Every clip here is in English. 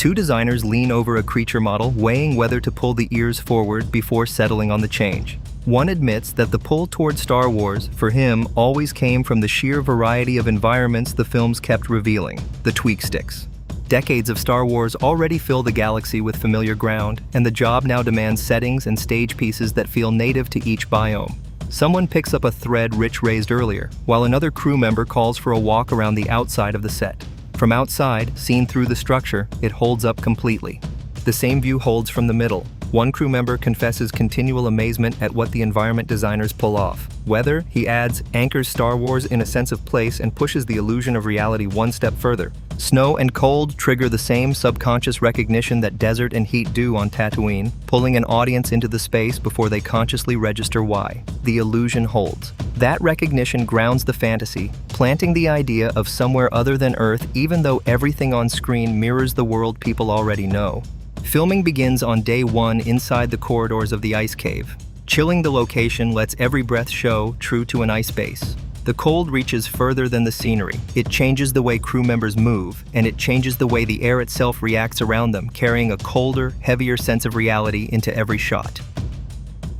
Two designers lean over a creature model, weighing whether to pull the ears forward before settling on the change. One admits that the pull toward Star Wars, for him, always came from the sheer variety of environments the films kept revealing, the tweak sticks. Decades of Star Wars already fill the galaxy with familiar ground, and the job now demands settings and stage pieces that feel native to each biome. Someone picks up a thread Rich raised earlier, while another crew member calls for a walk around the outside of the set. From outside, seen through the structure, it holds up completely. The same view holds from the middle. One crew member confesses continual amazement at what the environment designers pull off. Weather, he adds, anchors Star Wars in a sense of place and pushes the illusion of reality one step further. Snow and cold trigger the same subconscious recognition that desert and heat do on Tatooine, pulling an audience into the space before they consciously register why. The illusion holds. That recognition grounds the fantasy, planting the idea of somewhere other than Earth even though everything on screen mirrors the world people already know. Filming begins on day one inside the corridors of the ice cave. Chilling the location lets every breath show, true to an ice base. The cold reaches further than the scenery. It changes the way crew members move, and it changes the way the air itself reacts around them, carrying a colder, heavier sense of reality into every shot.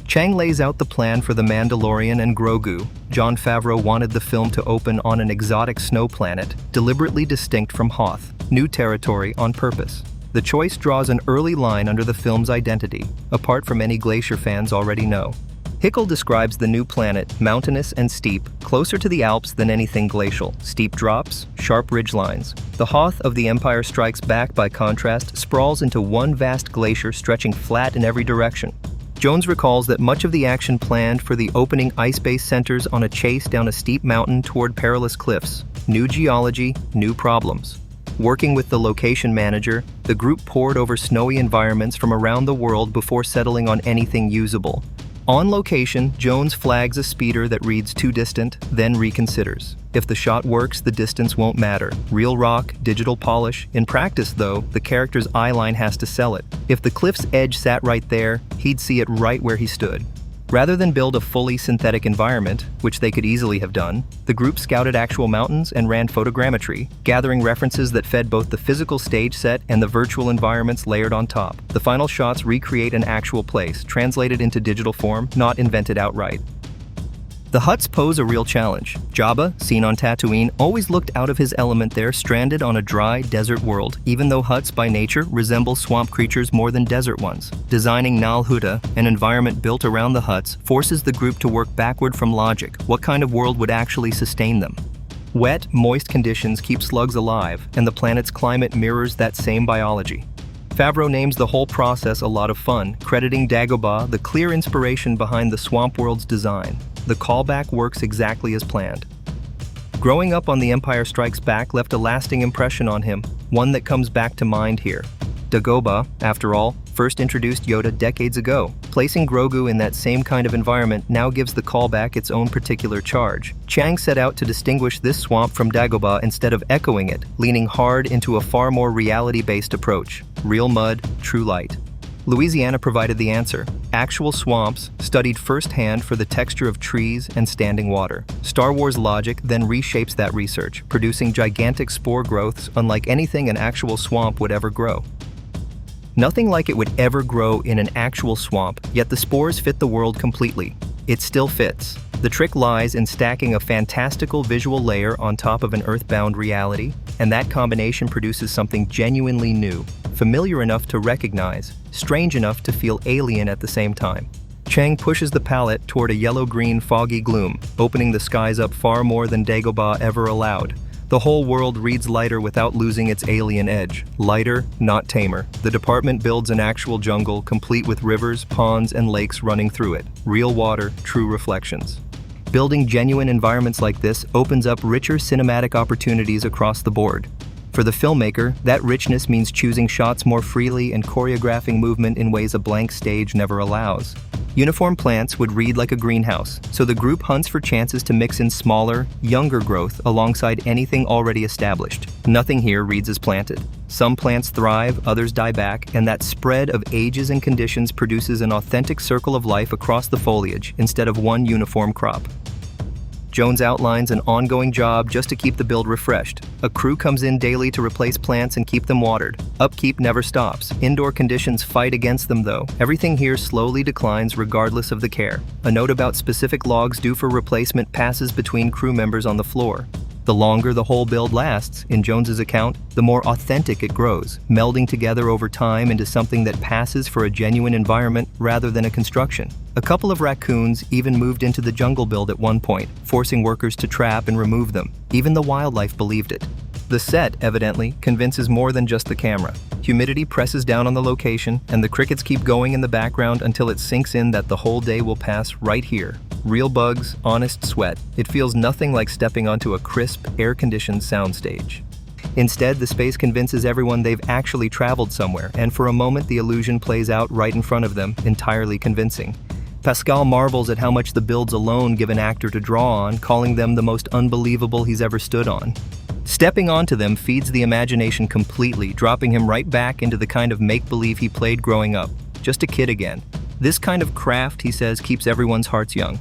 Chang lays out the plan for the Mandalorian and Grogu. Jon Favreau wanted the film to open on an exotic snow planet, deliberately distinct from Hoth, new territory on purpose. The choice draws an early line under the film's identity, apart from any Glacier fans already know. Hickel describes the new planet, mountainous and steep, closer to the Alps than anything glacial. Steep drops, sharp ridgelines. The Hoth of The Empire Strikes Back, by contrast, sprawls into one vast glacier stretching flat in every direction. Jones recalls that much of the action planned for the opening ice base centers on a chase down a steep mountain toward perilous cliffs. New geology, new problems. Working with the location manager, the group pored over snowy environments from around the world before settling on anything usable. On location, Jones flags a speeder that reads too distant, then reconsiders. If the shot works, the distance won't matter. Real rock, digital polish. In practice, though, the character's eyeline has to sell it. If the cliff's edge sat right there, he'd see it right where he stood. Rather than build a fully synthetic environment, which they could easily have done, the group scouted actual mountains and ran photogrammetry, gathering references that fed both the physical stage set and the virtual environments layered on top. The final shots recreate an actual place, translated into digital form, not invented outright. The huts pose a real challenge. Jabba, seen on Tatooine, always looked out of his element there, stranded on a dry, desert world, even though huts by nature resemble swamp creatures more than desert ones. Designing Nal Huda, an environment built around the huts, forces the group to work backward from logic. What kind of world would actually sustain them? Wet, moist conditions keep slugs alive, and the planet's climate mirrors that same biology. Favreau names the whole process a lot of fun, crediting Dagobah the clear inspiration behind the swamp world's design. The callback works exactly as planned. Growing up on The Empire Strikes Back left a lasting impression on him, one that comes back to mind here. Dagobah, after all, first introduced Yoda decades ago. Placing Grogu in that same kind of environment now gives the callback its own particular charge. Chang set out to distinguish this swamp from Dagobah instead of echoing it, leaning hard into a far more reality-based approach. Real mud, true light. Louisiana provided the answer. Actual swamps, studied firsthand for the texture of trees and standing water. Star Wars logic then reshapes that research, producing gigantic spore growths unlike anything an actual swamp would ever grow. Nothing like it would ever grow in an actual swamp, yet the spores fit the world completely. It still fits. The trick lies in stacking a fantastical visual layer on top of an earthbound reality, and that combination produces something genuinely new, familiar enough to recognize, strange enough to feel alien at the same time. Chang pushes the palette toward a yellow-green foggy gloom, opening the skies up far more than Dagobah ever allowed. The whole world reads lighter without losing its alien edge. Lighter, not tamer. The department builds an actual jungle, complete with rivers, ponds, and lakes running through it. Real water, true reflections. Building genuine environments like this opens up richer cinematic opportunities across the board. For the filmmaker, that richness means choosing shots more freely and choreographing movement in ways a blank stage never allows. Uniform plants would read like a greenhouse, so the group hunts for chances to mix in smaller, younger growth alongside anything already established. Nothing here reads as planted. Some plants thrive, others die back, and that spread of ages and conditions produces an authentic circle of life across the foliage instead of one uniform crop. Jones outlines an ongoing job just to keep the build refreshed. A crew comes in daily to replace plants and keep them watered. Upkeep never stops. Indoor conditions fight against them though. Everything here slowly declines regardless of the care. A note about specific logs due for replacement passes between crew members on the floor. The longer the whole build lasts, in Jones's account, the more authentic it grows, melding together over time into something that passes for a genuine environment rather than a construction. A couple of raccoons even moved into the jungle build at one point, forcing workers to trap and remove them. Even the wildlife believed it. The set, evidently, convinces more than just the camera. Humidity presses down on the location, and the crickets keep going in the background until it sinks in that the whole day will pass right here. Real bugs, honest sweat. It feels nothing like stepping onto a crisp, air-conditioned soundstage. Instead, the space convinces everyone they've actually traveled somewhere, and for a moment the illusion plays out right in front of them, entirely convincing. Pascal marvels at how much the builds alone give an actor to draw on, calling them the most unbelievable he's ever stood on. Stepping onto them feeds the imagination completely, dropping him right back into the kind of make-believe he played growing up. Just a kid again. This kind of craft, he says, keeps everyone's hearts young.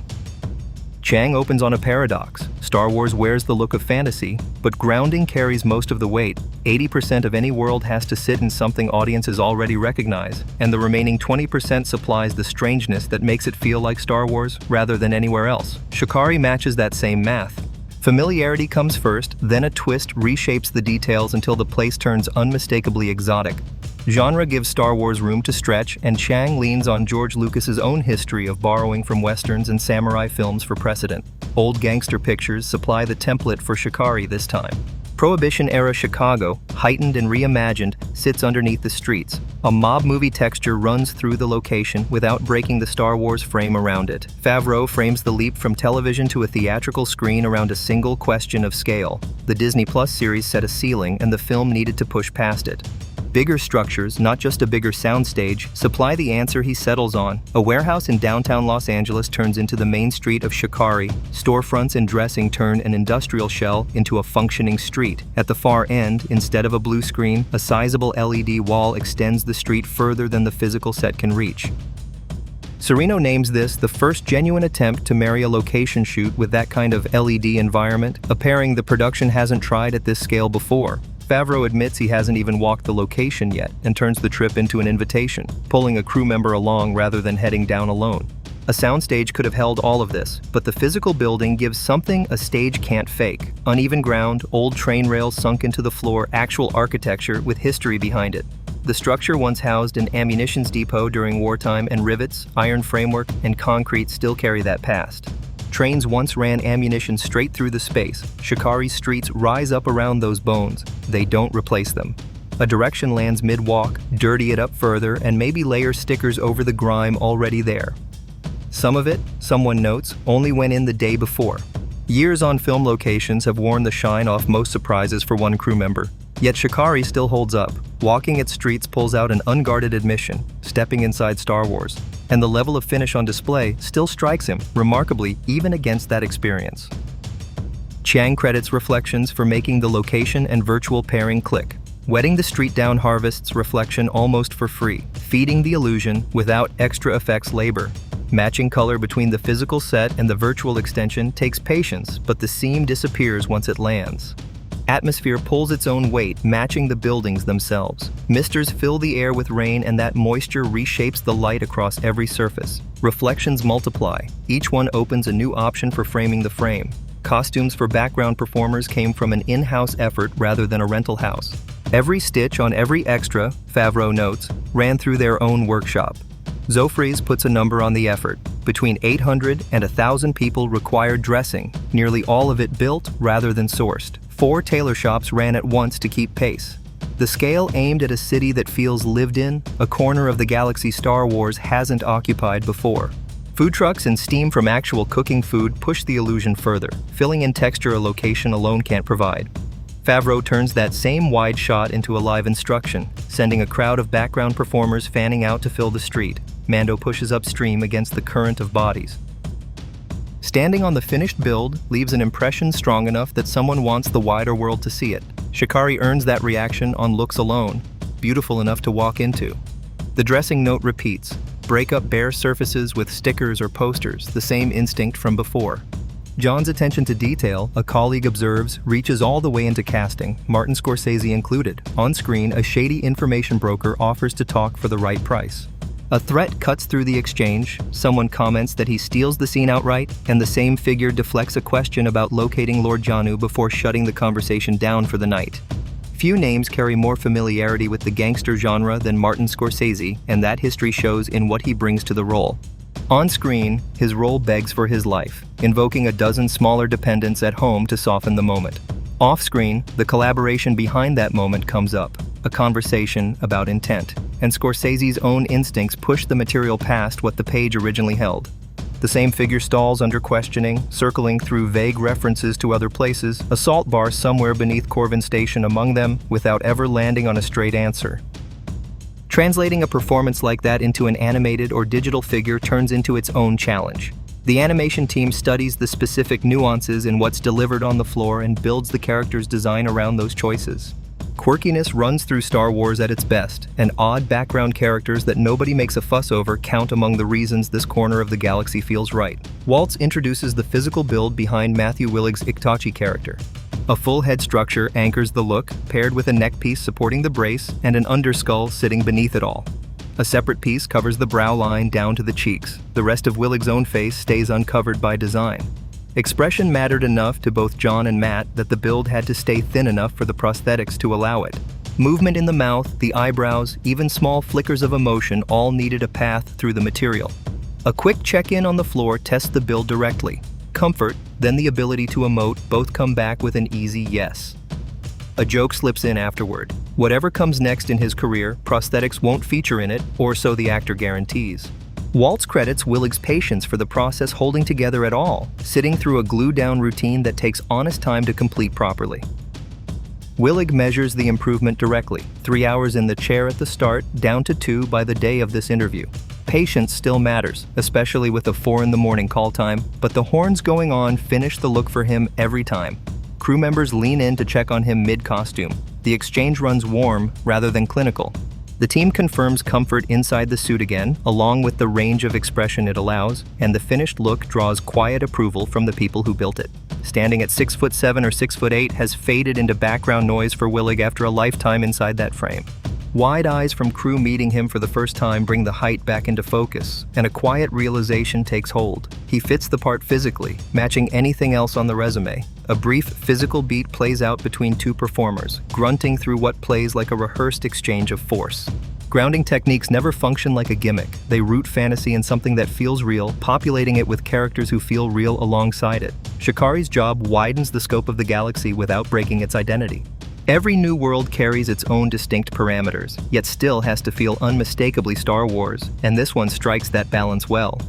Chang opens on a paradox. Star Wars wears the look of fantasy, but grounding carries most of the weight. 80% of any world has to sit in something audiences already recognize, and the remaining 20% supplies the strangeness that makes it feel like Star Wars rather than anywhere else. Shakari matches that same math. Familiarity comes first, then a twist reshapes the details until the place turns unmistakably exotic. Genre gives Star Wars room to stretch, and Chang leans on George Lucas's own history of borrowing from westerns and samurai films for precedent. Old gangster pictures supply the template for Shakari this time. Prohibition-era Chicago, heightened and reimagined, sits underneath the streets. A mob movie texture runs through the location without breaking the Star Wars frame around it. Favreau frames the leap from television to a theatrical screen around a single question of scale. The Disney Plus series set a ceiling, and the film needed to push past it. Bigger structures, not just a bigger soundstage, supply the answer he settles on. A warehouse in downtown Los Angeles turns into the main street of Shakari. Storefronts and dressing turn an industrial shell into a functioning street. At the far end, instead of a blue screen, a sizable LED wall extends the street further than the physical set can reach. Serino names this the first genuine attempt to marry a location shoot with that kind of LED environment, a pairing the production hasn't tried at this scale before. Favreau admits he hasn't even walked the location yet and turns the trip into an invitation, pulling a crew member along rather than heading down alone. A soundstage could have held all of this, but the physical building gives something a stage can't fake. Uneven ground, old train rails sunk into the floor, actual architecture with history behind it. The structure once housed an ammunitions depot during wartime, and rivets, iron framework, and concrete still carry that past. Trains once ran ammunition straight through the space. Shakari's streets rise up around those bones. They don't replace them. A direction lands mid-walk, dirty it up further, and maybe layer stickers over the grime already there. Some of it, someone notes, only went in the day before. Years on film locations have worn the shine off most surprises for one crew member. Yet Shakari still holds up. Walking its streets pulls out an unguarded admission, stepping inside Star Wars. And the level of finish on display still strikes him, remarkably, even against that experience. Chang credits Reflections for making the location and virtual pairing click, wetting the street down Harvest's reflection almost for free, feeding the illusion without extra effects labor. Matching color between the physical set and the virtual extension takes patience, but the seam disappears once it lands. Atmosphere pulls its own weight, matching the buildings themselves. Misters fill the air with rain, and that moisture reshapes the light across every surface. Reflections multiply. Each one opens a new option for framing the frame. Costumes for background performers came from an in-house effort rather than a rental house. Every stitch on every extra, Favreau notes, ran through their own workshop. Zofries puts a number on the effort. Between 800 and 1,000 people required dressing, nearly all of it built rather than sourced. 4 tailor shops ran at once to keep pace. The scale aimed at a city that feels lived in, a corner of the galaxy Star Wars hasn't occupied before. Food trucks and steam from actual cooking food push the illusion further, filling in texture a location alone can't provide. Favreau turns that same wide shot into a live instruction, sending a crowd of background performers fanning out to fill the street. Mando pushes upstream against the current of bodies. Standing on the finished build leaves an impression strong enough that someone wants the wider world to see it. Shakari earns that reaction on looks alone, beautiful enough to walk into. The dressing note repeats. Break up bare surfaces with stickers or posters, the same instinct from before. John's attention to detail, a colleague observes, reaches all the way into casting, Martin Scorsese included. On screen, a shady information broker offers to talk for the right price. A threat cuts through the exchange, someone comments that he steals the scene outright, and the same figure deflects a question about locating Lord Janu before shutting the conversation down for the night. Few names carry more familiarity with the gangster genre than Martin Scorsese, and that history shows in what he brings to the role. On screen, his role begs for his life, invoking a dozen smaller dependents at home to soften the moment. Off-screen, the collaboration behind that moment comes up, a conversation about intent, and Scorsese's own instincts push the material past what the page originally held. The same figure stalls under questioning, circling through vague references to other places, a salt bar somewhere beneath Corvin Station among them, without ever landing on a straight answer. Translating a performance like that into an animated or digital figure turns into its own challenge. The animation team studies the specific nuances in what's delivered on the floor and builds the character's design around those choices. Quirkiness runs through Star Wars at its best, and odd background characters that nobody makes a fuss over count among the reasons this corner of the galaxy feels right. Waltz introduces the physical build behind Matthew Willig's Iktachi character. A full head structure anchors the look, paired with a neck piece supporting the brace and an underskull sitting beneath it all. A separate piece covers the brow line down to the cheeks. The rest of Willig's own face stays uncovered by design. Expression mattered enough to both John and Matt that the build had to stay thin enough for the prosthetics to allow it. Movement in the mouth, the eyebrows, even small flickers of emotion all needed a path through the material. A quick check-in on the floor tests the build directly. Comfort, then the ability to emote both come back with an easy yes. A joke slips in afterward. Whatever comes next in his career, prosthetics won't feature in it, or so the actor guarantees. Waltz credits Willig's patience for the process holding together at all, sitting through a glued-down routine that takes honest time to complete properly. Willig measures the improvement directly, 3 hours in the chair at the start, down to 2 by the day of this interview. Patience still matters, especially with a 4 a.m. call time, but the horns going on finish the look for him every time. Crew members lean in to check on him mid-costume. The exchange runs warm rather than clinical. The team confirms comfort inside the suit again, along with the range of expression it allows, and the finished look draws quiet approval from the people who built it. Standing at 6'7" or 6'8" has faded into background noise for Willig after a lifetime inside that frame. Wide eyes from crew meeting him for the first time bring the height back into focus, and a quiet realization takes hold. He fits the part physically, matching anything else on the resume. A brief physical beat plays out between two performers, grunting through what plays like a rehearsed exchange of force. Grounding techniques never function like a gimmick. They root fantasy in something that feels real, populating it with characters who feel real alongside it. Shakari's job widens the scope of the galaxy without breaking its identity. Every new world carries its own distinct parameters, yet still has to feel unmistakably Star Wars, and this one strikes that balance well.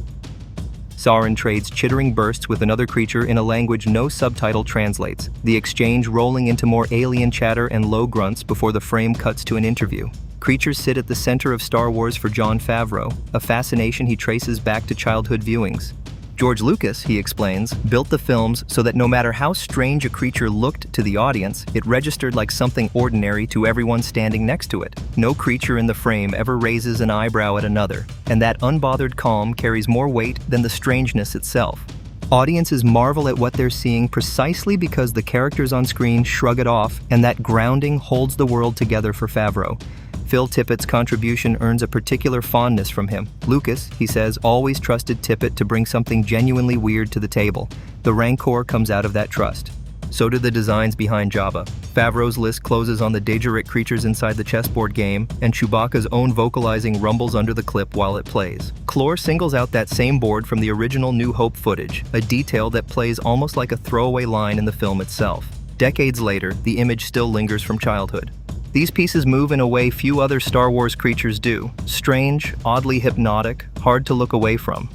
Sauron trades chittering bursts with another creature in a language no subtitle translates, the exchange rolling into more alien chatter and low grunts before the frame cuts to an interview. Creatures sit at the center of Star Wars for Jon Favreau, a fascination he traces back to childhood viewings. George Lucas, he explains, built the films so that no matter how strange a creature looked to the audience, it registered like something ordinary to everyone standing next to it. No creature in the frame ever raises an eyebrow at another, and that unbothered calm carries more weight than the strangeness itself. Audiences marvel at what they're seeing precisely because the characters on screen shrug it off, and that grounding holds the world together for Favreau. Phil Tippett's contribution earns a particular fondness from him. Lucas, he says, always trusted Tippett to bring something genuinely weird to the table. The rancor comes out of that trust. So do the designs behind Jabba. Favreau's list closes on the Dejeric creatures inside the chessboard game, and Chewbacca's own vocalizing rumbles under the clip while it plays. Clore singles out that same board from the original New Hope footage, a detail that plays almost like a throwaway line in the film itself. Decades later, the image still lingers from childhood. These pieces move in a way few other Star Wars creatures do. Strange, oddly hypnotic, hard to look away from.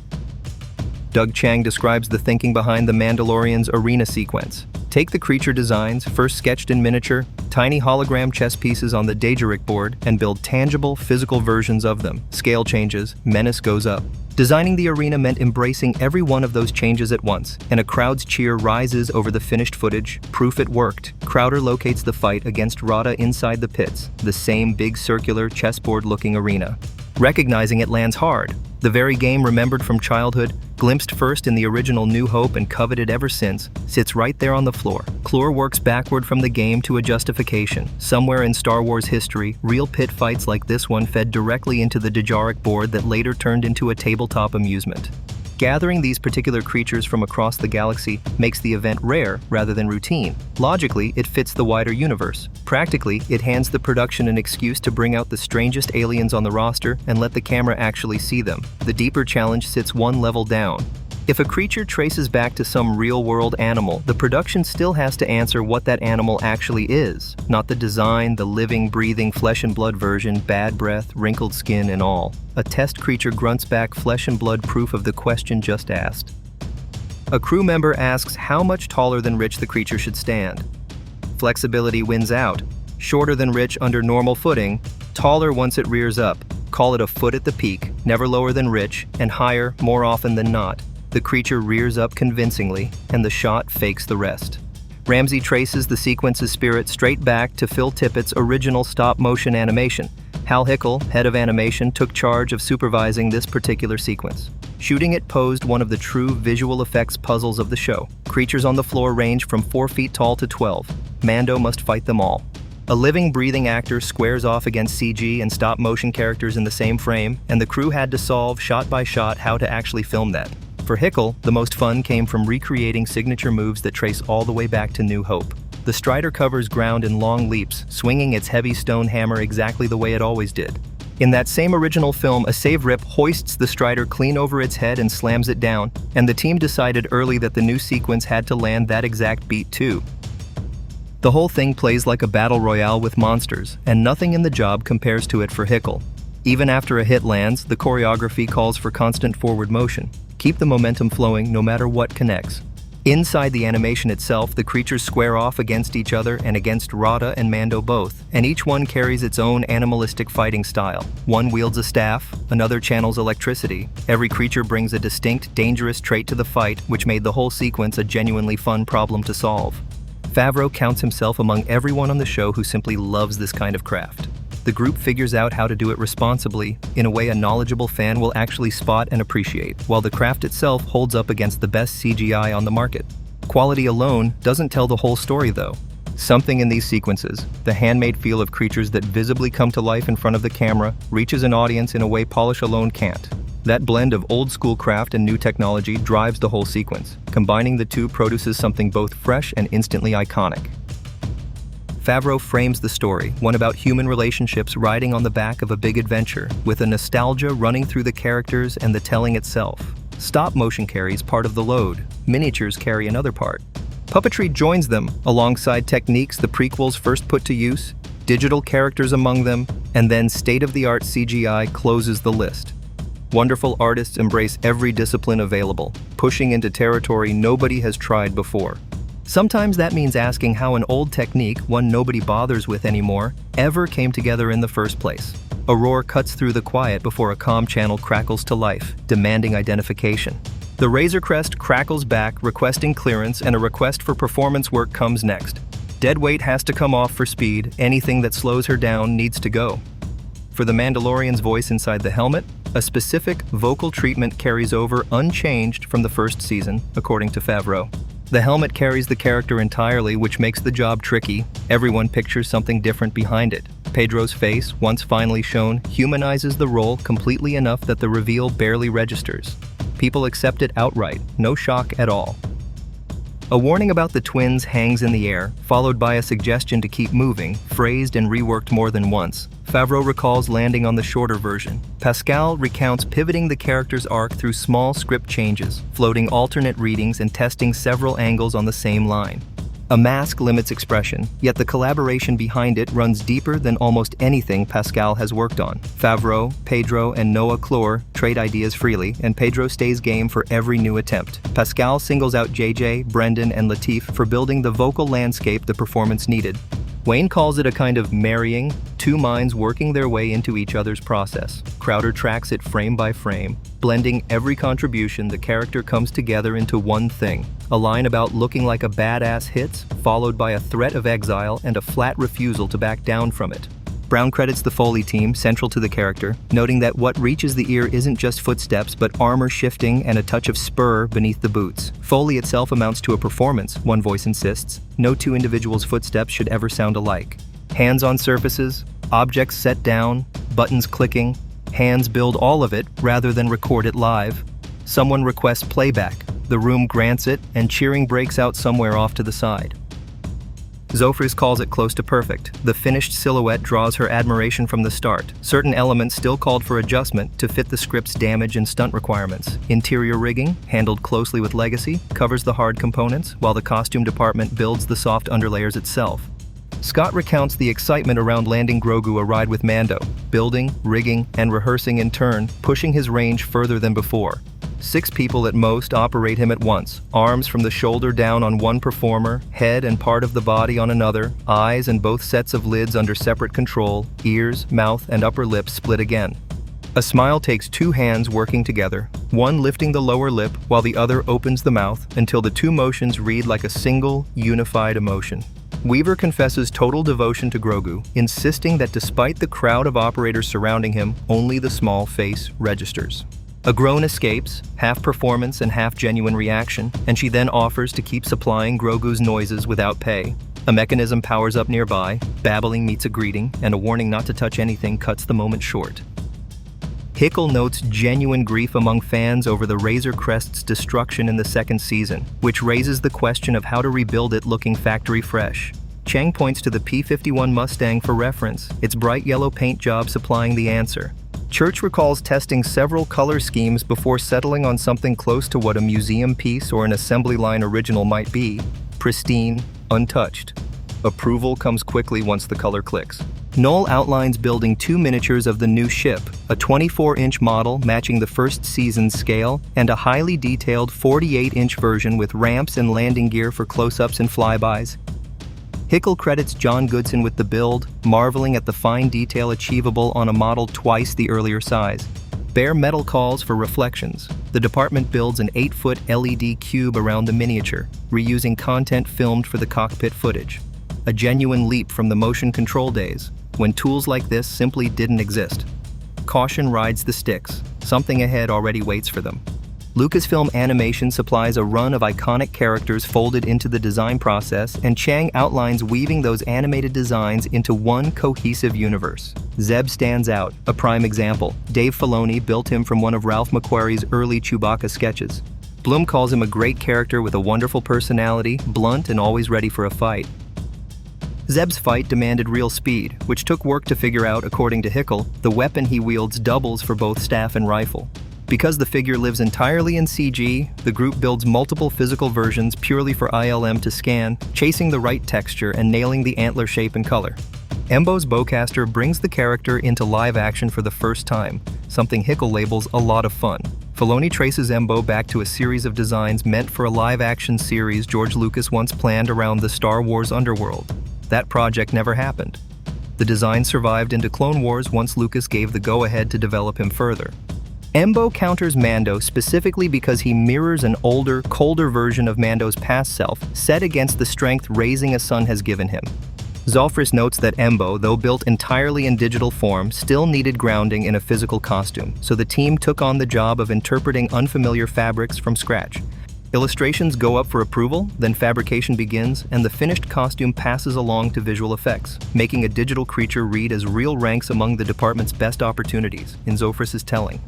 Doug Chiang describes the thinking behind the Mandalorian's arena sequence. Take the creature designs, first sketched in miniature, tiny hologram chess pieces on the Dejeric board, and build tangible, physical versions of them. Scale changes, menace goes up. Designing the arena meant embracing every one of those changes at once, and a crowd's cheer rises over the finished footage. Proof it worked. Crowder locates the fight against Rada inside the pits, the same big circular chessboard-looking arena. Recognizing it lands hard. The very game remembered from childhood, glimpsed first in the original New Hope and coveted ever since, sits right there on the floor. Clore works backward from the game to a justification. Somewhere in Star Wars history, real pit fights like this one fed directly into the Dejaric board that later turned into a tabletop amusement. Gathering these particular creatures from across the galaxy makes the event rare rather than routine. Logically, it fits the wider universe. Practically, it hands the production an excuse to bring out the strangest aliens on the roster and let the camera actually see them. The deeper challenge sits one level down. If a creature traces back to some real-world animal, the production still has to answer what that animal actually is, not the design, the living, breathing, flesh and blood version, bad breath, wrinkled skin, and all. A test creature grunts back flesh and blood proof of the question just asked. A crew member asks how much taller than Rich the creature should stand. Flexibility wins out. Shorter than Rich under normal footing, taller once it rears up. Call it a foot at the peak, never lower than Rich, and higher more often than not. The creature rears up convincingly, and the shot fakes the rest. Ramsey traces the sequence's spirit straight back to Phil Tippett's original stop-motion animation. Hal Hickel, head of animation, took charge of supervising this particular sequence. Shooting it posed one of the true visual effects puzzles of the show. Creatures on the floor range from 4 feet tall to 12. Mando must fight them all. A living, breathing actor squares off against CG and stop-motion characters in the same frame, and the crew had to solve, shot by shot, how to actually film that. For Hickel, the most fun came from recreating signature moves that trace all the way back to New Hope. The Strider covers ground in long leaps, swinging its heavy stone hammer exactly the way it always did. In that same original film, a save rip hoists the Strider clean over its head and slams it down, and the team decided early that the new sequence had to land that exact beat too. The whole thing plays like a battle royale with monsters, and nothing in the job compares to it for Hickel. Even after a hit lands, the choreography calls for constant forward motion. Keep the momentum flowing no matter what connects. Inside the animation itself, the creatures square off against each other and against Rada and Mando both, and each one carries its own animalistic fighting style. One wields a staff, another channels electricity. Every creature brings a distinct, dangerous trait to the fight, which made the whole sequence a genuinely fun problem to solve. Favreau counts himself among everyone on the show who simply loves this kind of craft. The group figures out how to do it responsibly, in a way a knowledgeable fan will actually spot and appreciate, while the craft itself holds up against the best CGI on the market. Quality alone doesn't tell the whole story though. Something in these sequences, the handmade feel of creatures that visibly come to life in front of the camera, reaches an audience in a way polish alone can't. That blend of old-school craft and new technology drives the whole sequence. Combining the two produces something both fresh and instantly iconic. Favreau frames the story, one about human relationships riding on the back of a big adventure, with a nostalgia running through the characters and the telling itself. Stop-motion carries part of the load, miniatures carry another part. Puppetry joins them, alongside techniques the prequels first put to use, digital characters among them, and then state-of-the-art CGI closes the list. Wonderful artists embrace every discipline available, pushing into territory nobody has tried before. Sometimes that means asking how an old technique, one nobody bothers with anymore, ever came together in the first place. A roar cuts through the quiet before a comm channel crackles to life, demanding identification. The Razor Crest crackles back, requesting clearance, and a request for performance work comes next. Dead weight has to come off for speed, anything that slows her down needs to go. For the Mandalorian's voice inside the helmet, a specific vocal treatment carries over unchanged from the first season, according to Favreau. The helmet carries the character entirely, which makes the job tricky. Everyone pictures something different behind it. Pedro's face, once finally shown, humanizes the role completely enough that the reveal barely registers. People accept it outright, no shock at all. A warning about the twins hangs in the air, followed by a suggestion to keep moving, phrased and reworked more than once. Favreau recalls landing on the shorter version. Pascal recounts pivoting the character's arc through small script changes, floating alternate readings and testing several angles on the same line. A mask limits expression, yet the collaboration behind it runs deeper than almost anything Pascal has worked on. Favreau, Pedro, and Noah Clore trade ideas freely, and Pedro stays game for every new attempt. Pascal singles out JJ, Brendan, and Lateef for building the vocal landscape the performance needed. Wayne calls it a kind of marrying, two minds working their way into each other's process. Crowder tracks it frame by frame. Blending every contribution, the character comes together into one thing. A line about looking like a badass hits, followed by a threat of exile and a flat refusal to back down from it. Brown credits the Foley team, central to the character, noting that what reaches the ear isn't just footsteps, but armor shifting and a touch of spur beneath the boots. Foley itself amounts to a performance, one voice insists. No two individuals' footsteps should ever sound alike. Hands on surfaces, objects set down, buttons clicking, hands build all of it rather than record it live. Someone requests playback, the room grants it, and cheering breaks out somewhere off to the side. Zofris calls it close to perfect. The finished silhouette draws her admiration from the start. Certain elements still called for adjustment to fit the script's damage and stunt requirements. Interior rigging, handled closely with legacy, covers the hard components, while the costume department builds the soft underlayers itself. Scott recounts the excitement around landing Grogu a ride with Mando, building, rigging, and rehearsing in turn, pushing his range further than before. 6 people at most operate him at once, arms from the shoulder down on one performer, head and part of the body on another, eyes and both sets of lids under separate control, ears, mouth, and upper lip split again. A smile takes 2 hands working together, one lifting the lower lip while the other opens the mouth until the 2 motions read like a single, unified emotion. Weaver confesses total devotion to Grogu, insisting that despite the crowd of operators surrounding him, only the small face registers. A groan escapes, half performance and half genuine reaction, and she then offers to keep supplying Grogu's noises without pay. A mechanism powers up nearby, babbling meets a greeting, and a warning not to touch anything cuts the moment short. Hickle notes genuine grief among fans over the Razor Crest's destruction in the 2nd season, which raises the question of how to rebuild it looking factory fresh. Chang points to the P-51 Mustang for reference, its bright yellow paint job supplying the answer. Church recalls testing several color schemes before settling on something close to what a museum piece or an assembly line original might be: pristine, untouched. Approval comes quickly once the color clicks. Knoll outlines building 2 miniatures of the new ship, a 24-inch model matching the first season's scale, and a highly detailed 48-inch version with ramps and landing gear for close-ups and flybys. Hickle credits John Goodson with the build, marveling at the fine detail achievable on a model twice the earlier size. Bare metal calls for reflections. The department builds an 8-foot LED cube around the miniature, reusing content filmed for the cockpit footage. A genuine leap from the motion control days, when tools like this simply didn't exist. Caution rides the sticks. Something ahead already waits for them. Lucasfilm Animation supplies a run of iconic characters folded into the design process, and Chang outlines weaving those animated designs into one cohesive universe. Zeb stands out, a prime example. Dave Filoni built him from one of Ralph McQuarrie's early Chewbacca sketches. Bloom calls him a great character with a wonderful personality, blunt and always ready for a fight. Zeb's fight demanded real speed, which took work to figure out. According to Hickle, the weapon he wields doubles for both staff and rifle. Because the figure lives entirely in CG, the group builds multiple physical versions purely for ILM to scan, chasing the right texture and nailing the antler shape and color. Embo's bowcaster brings the character into live action for the first time, something Hickle labels a lot of fun. Filoni traces Embo back to a series of designs meant for a live-action series George Lucas once planned around the Star Wars underworld. That project never happened. The design survived into Clone Wars once Lucas gave the go-ahead to develop him further. Embo counters Mando specifically because he mirrors an older, colder version of Mando's past self, set against the strength raising a son has given him. Zolfris notes that Embo, though built entirely in digital form, still needed grounding in a physical costume, so the team took on the job of interpreting unfamiliar fabrics from scratch. Illustrations go up for approval, then fabrication begins, and the finished costume passes along to visual effects, making a digital creature read as real ranks among the department's best opportunities, in Zofris' telling.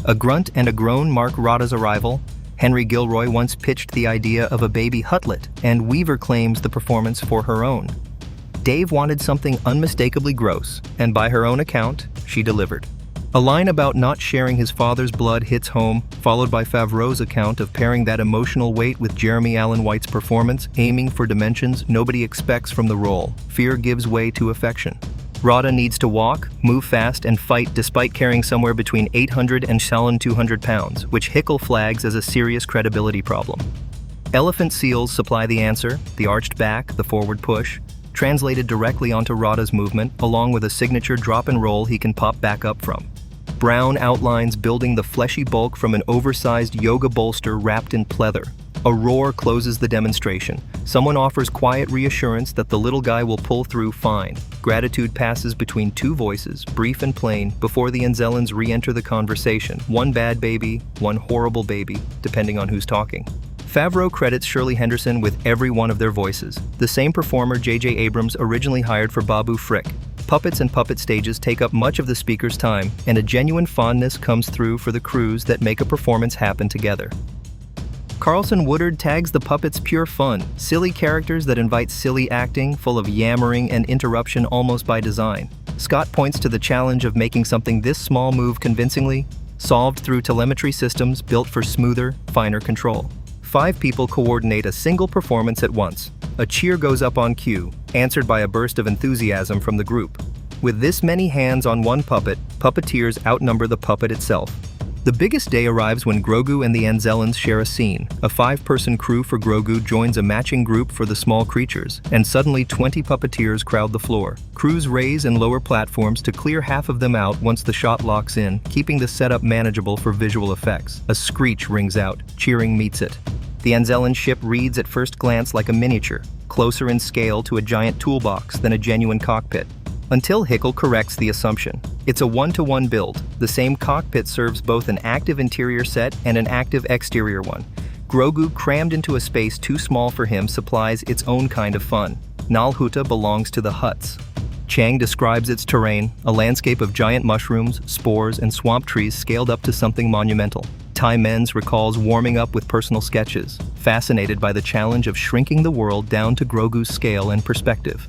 A grunt and a groan mark Rada's arrival. Henry Gilroy once pitched the idea of a baby Hutlet, and Weaver claims the performance for her own. Dave wanted something unmistakably gross, and by her own account, she delivered. A line about not sharing his father's blood hits home, followed by Favreau's account of pairing that emotional weight with Jeremy Allen White's performance, aiming for dimensions nobody expects from the role. Fear gives way to affection. Rada needs to walk, move fast, and fight despite carrying somewhere between 800 and 200 pounds, which Hickle flags as a serious credibility problem. Elephant seals supply the answer, the arched back, the forward push, translated directly onto Rada's movement, along with a signature drop and roll he can pop back up from. Brown outlines building the fleshy bulk from an oversized yoga bolster wrapped in pleather. A roar closes the demonstration. Someone offers quiet reassurance that the little guy will pull through fine. Gratitude passes between two voices, brief and plain, before the Anzellans re-enter the conversation. One bad baby, one horrible baby, depending on who's talking. Favreau credits Shirley Henderson with every one of their voices, the same performer J.J. Abrams originally hired for Babu Frick. Puppets and puppet stages take up much of the speaker's time, and a genuine fondness comes through for the crews that make a performance happen together. Carlson Woodard tags the puppets pure fun, silly characters that invite silly acting, full of yammering and interruption almost by design. Scott points to the challenge of making something this small move convincingly, solved through telemetry systems built for smoother, finer control. 5 people coordinate a single performance at once. A cheer goes up on cue, answered by a burst of enthusiasm from the group. With this many hands on one puppet, puppeteers outnumber the puppet itself. The biggest day arrives when Grogu and the Anzellans share a scene. A 5-person crew for Grogu joins a matching group for the small creatures, and suddenly 20 puppeteers crowd the floor. Crews raise and lower platforms to clear half of them out once the shot locks in, keeping the setup manageable for visual effects. A screech rings out. Cheering meets it. The Anzellan ship reads at first glance like a miniature, closer in scale to a giant toolbox than a genuine cockpit. Until Hickel corrects the assumption. It's a 1-to-1 build. The same cockpit serves both an active interior set and an active exterior one. Grogu, crammed into a space too small for him, supplies its own kind of fun. Nal Hutta belongs to the huts. Chang describes its terrain, a landscape of giant mushrooms, spores, and swamp trees scaled up to something monumental. Tai Menz recalls warming up with personal sketches, fascinated by the challenge of shrinking the world down to Grogu's scale and perspective.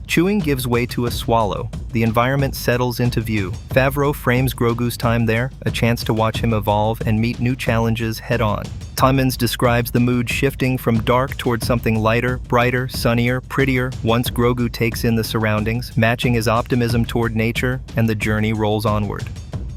Chewing gives way to a swallow. The environment settles into view. Favreau frames Grogu's time there, a chance to watch him evolve and meet new challenges head-on. Timmons describes the mood shifting from dark towards something lighter, brighter, sunnier, prettier, once Grogu takes in the surroundings, matching his optimism toward nature, and the journey rolls onward.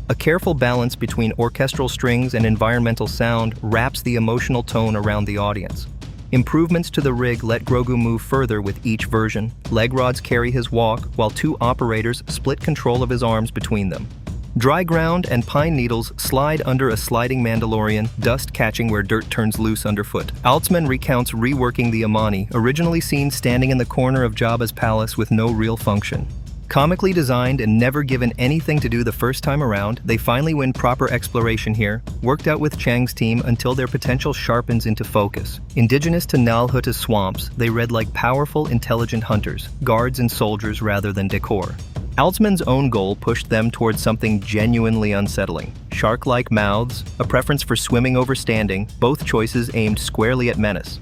A careful balance between orchestral strings and environmental sound wraps the emotional tone around the audience. Improvements to the rig let Grogu move further with each version. Leg rods carry his walk, while 2 operators split control of his arms between them. Dry ground and pine needles slide under a sliding Mandalorian, dust catching where dirt turns loose underfoot. Altzman recounts reworking the Amani, originally seen standing in the corner of Jabba's palace with no real function. Comically designed and never given anything to do the first time around, they finally win proper exploration here, worked out with Chang's team until their potential sharpens into focus. Indigenous to Nal Hutta's swamps, they read like powerful, intelligent hunters, guards and soldiers rather than decor. Altzman's own goal pushed them towards something genuinely unsettling. Shark-like mouths, a preference for swimming over standing, both choices aimed squarely at menace.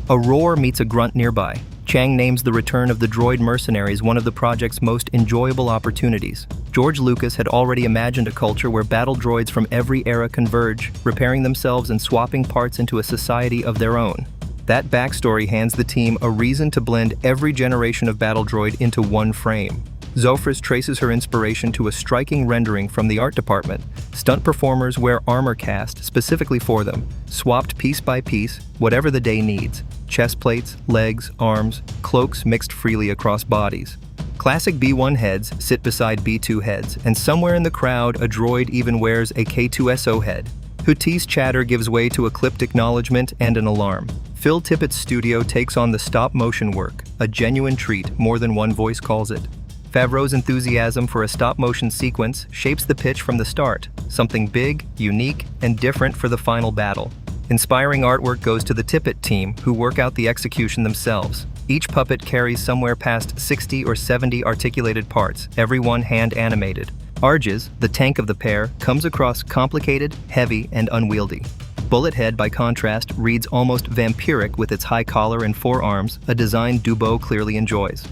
A roar meets a grunt nearby. Chang names the return of the droid mercenaries one of the project's most enjoyable opportunities. George Lucas had already imagined a culture where battle droids from every era converge, repairing themselves and swapping parts into a society of their own. That backstory hands the team a reason to blend every generation of battle droid into one frame. Zofris traces her inspiration to a striking rendering from the art department. Stunt performers wear armor cast specifically for them, swapped piece by piece, whatever the day needs. Chest plates, legs, arms, cloaks mixed freely across bodies. Classic B1 heads sit beside B2 heads, and somewhere in the crowd a droid even wears a K2SO head. Huttese chatter gives way to a clipped acknowledgement and an alarm. Phil Tippett's studio takes on the stop-motion work, a genuine treat, more than one voice calls it. Favreau's enthusiasm for a stop-motion sequence shapes the pitch from the start, something big, unique, and different for the final battle. Inspiring artwork goes to the Tippett team, who work out the execution themselves. Each puppet carries somewhere past 60 or 70 articulated parts, every one hand-animated. Arges, the tank of the pair, comes across complicated, heavy, and unwieldy. Bullethead, by contrast, reads almost vampiric with its high collar and 4 arms, a design Dubot clearly enjoys.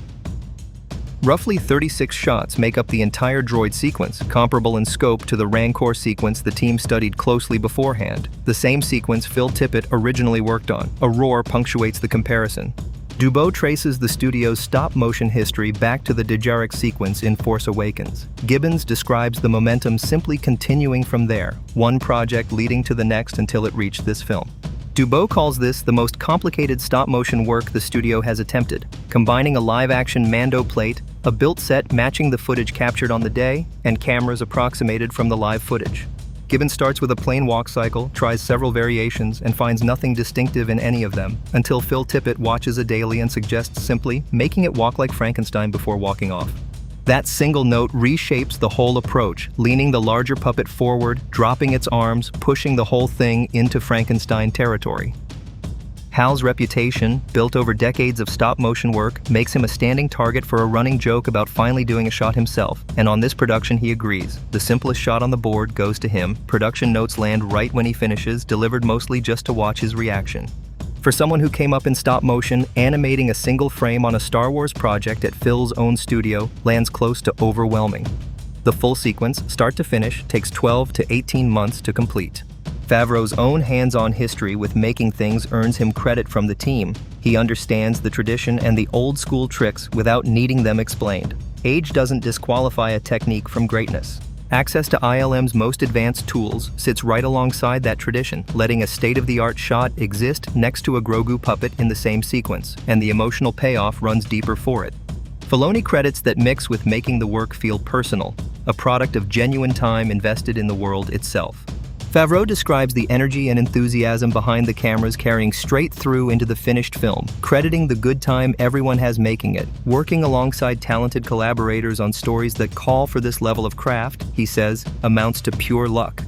Roughly 36 shots make up the entire droid sequence, comparable in scope to the Rancor sequence the team studied closely beforehand, the same sequence Phil Tippett originally worked on. A roar punctuates the comparison. Dubot traces the studio's stop-motion history back to the Dejarik sequence in Force Awakens. Gibbons describes the momentum simply continuing from there, one project leading to the next until it reached this film. Dubot calls this the most complicated stop-motion work the studio has attempted, combining a live-action Mando plate, a built set matching the footage captured on the day, and cameras approximated from the live footage. Gibbon starts with a plain walk cycle, tries several variations, and finds nothing distinctive in any of them, until Phil Tippett watches a daily and suggests simply making it walk like Frankenstein before walking off. That single note reshapes the whole approach, leaning the larger puppet forward, dropping its arms, pushing the whole thing into Frankenstein territory. Hal's reputation, built over decades of stop-motion work, makes him a standing target for a running joke about finally doing a shot himself, and on this production he agrees. The simplest shot on the board goes to him, production notes land right when he finishes, delivered mostly just to watch his reaction. For someone who came up in stop motion, animating a single frame on a Star Wars project at Phil's own studio lands close to overwhelming. The full sequence, start to finish, takes 12 to 18 months to complete. Favreau's own hands-on history with making things earns him credit from the team. He understands the tradition and the old-school tricks without needing them explained. Age doesn't disqualify a technique from greatness. Access to ILM's most advanced tools sits right alongside that tradition, letting a state-of-the-art shot exist next to a Grogu puppet in the same sequence, and the emotional payoff runs deeper for it. Filoni credits that mix with making the work feel personal, a product of genuine time invested in the world itself. Favreau describes the energy and enthusiasm behind the cameras carrying straight through into the finished film, crediting the good time everyone has making it. Working alongside talented collaborators on stories that call for this level of craft, he says, amounts to pure luck.